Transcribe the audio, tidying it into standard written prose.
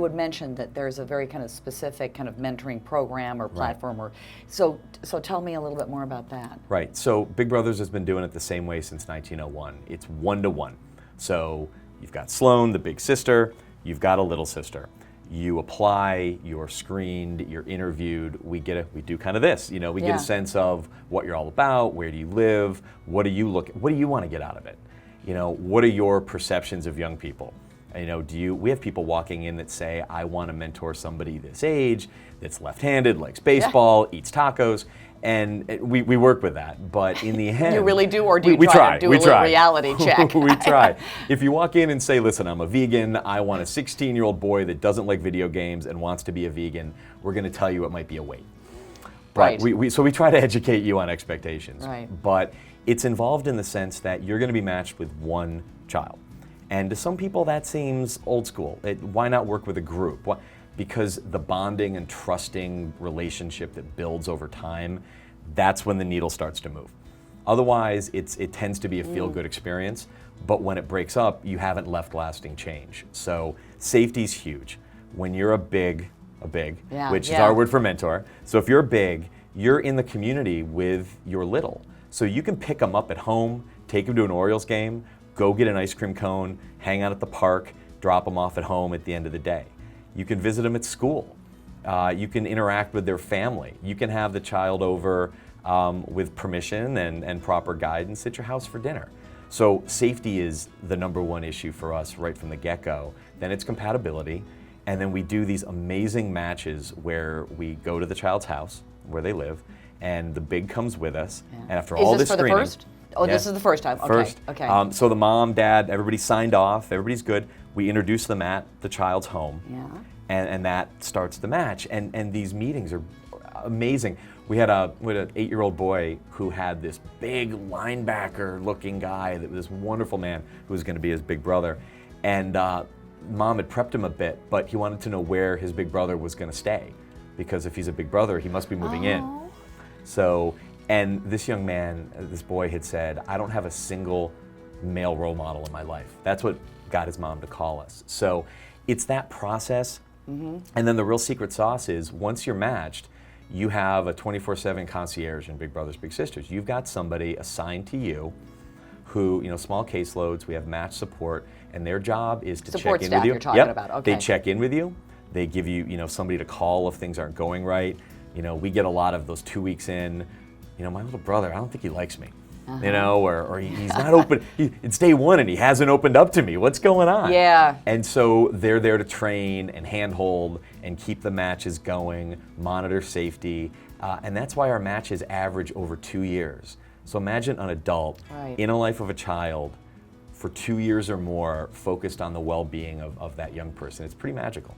you had mentioned that there's a very kind of specific kind of mentoring program or platform, Right. or so tell me a little bit more about that. Right. So Big Brothers has been doing it the same way since 1901. It's 1-to-1. So you've got Sloan, the big sister. You've got a little sister. You apply, you're screened, you're interviewed. We do kind of this, we get a sense of what you're all about, where do you live, what do you want to get out of it? What are your perceptions of young people? We have people walking in that say, I want to mentor somebody this age, that's left-handed, likes baseball, eats tacos, and we work with that. But in the end, You really do, or do you we try to do a little try. reality check? We try. If you walk in and say, listen, I'm a vegan, I want a 16-year-old boy that doesn't like video games and wants to be a vegan, we're going to tell you it might be a wait. But Right. so we try to educate you on expectations. Right. But it's involved in the sense that you're going to be matched with one child. And to some people that seems old school. Why not work with a group? Because the bonding and trusting relationship that builds over time, that's when the needle starts to move. Otherwise, it tends to be a feel-good experience, but when it breaks up, you haven't left lasting change. So safety's huge. When you're a big, which is our word for mentor. So if you're big, you're in the community with your little. So you can pick them up at home, take them to an Orioles game, go get an ice cream cone, hang out at the park, drop them off at home at the end of the day. You can visit them at school. You can interact with their family. You can have the child over with permission and proper guidance at your house for dinner. So safety is the #1 issue for us right from the get-go. Then it's compatibility. And then we do these amazing matches where we go to the child's house where they live, and the big comes with us. Yeah. And after Is all this this for the screening, first? Oh, yeah, this is the first time. Okay. First. Okay. So the mom, dad, everybody signed off. Everybody's good. We introduce them at the child's home. Yeah. And that starts the match. And these meetings are amazing. We had an 8-year-old boy who had this big linebacker-looking guy, that was this wonderful man who was going to be his big brother. And mom had prepped him a bit, but he wanted to know where his big brother was going to stay, because if he's a big brother, he must be moving in. So, and this young man, this boy had said, I don't have a single male role model in my life. That's what got his mom to call us. So it's that process. And then the real secret sauce is, once you're matched, you have a 24/7 concierge in Big Brothers Big Sisters. You've got somebody assigned to you who, small caseloads, we have match support, and their job is to Support check in staff with you. you're talking about, okay. They check in with you. They give you, somebody to call if things aren't going right. We get a lot of those 2 weeks in, my little brother, I don't think he likes me. Or he's not open. It's day 1 and he hasn't opened up to me. What's going on? Yeah. And so they're there to train and handhold and keep the matches going, monitor safety, and that's why our matches average over 2 years. So imagine an adult in a life of a child for 2 years or more, focused on the well-being of that young person. It's pretty magical.